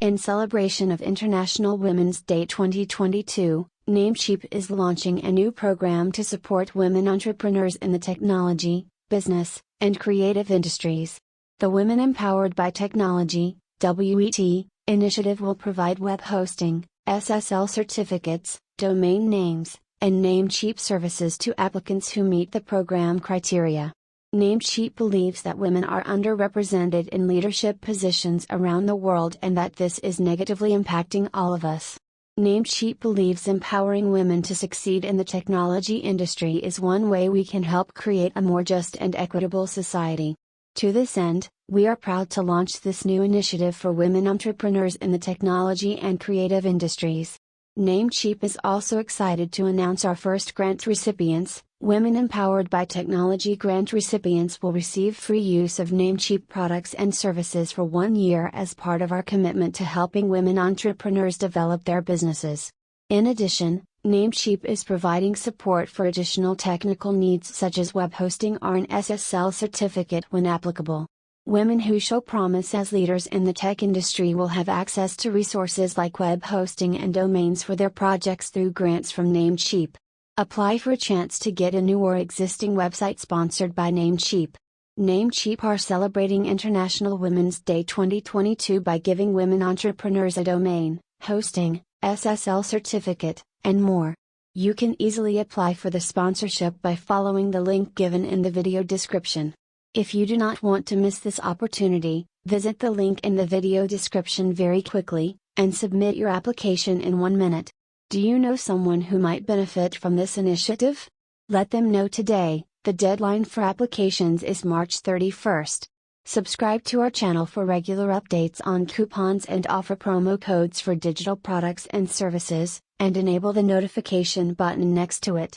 In celebration of International Women's Day 2022, Namecheap is launching a new program to support women entrepreneurs in the technology, business, and creative industries. The Women Empowered by Technology (WET) initiative will provide web hosting, SSL certificates, domain names, and Namecheap services to applicants who meet the program criteria. Namecheap believes that women are underrepresented in leadership positions around the world and that this is negatively impacting all of us. Namecheap believes empowering women to succeed in the technology industry is one way we can help create a more just and equitable society. To this end, we are proud to launch this new initiative for women entrepreneurs in the technology and creative industries. Namecheap is also excited to announce our first grant recipients. Women Empowered by Technology grant recipients will receive free use of Namecheap products and services for 1 year as part of our commitment to helping women entrepreneurs develop their businesses. In addition, Namecheap is providing support for additional technical needs such as web hosting or an SSL certificate when applicable. Women who show promise as leaders in the tech industry will have access to resources like web hosting and domains for their projects through grants from Namecheap. Apply for a chance to get a new or existing website sponsored by Namecheap. Namecheap are celebrating International Women's Day 2022 by giving women entrepreneurs a domain, hosting, SSL certificate, and more. You can easily apply for the sponsorship by following the link given in the video description. If you do not want to miss this opportunity, visit the link in the video description very quickly, and submit your application in 1 minute. Do you know someone who might benefit from this initiative? Let them know today. The deadline for applications is March 31st. Subscribe to our channel for regular updates on coupons and offer promo codes for digital products and services, and enable the notification button next to it.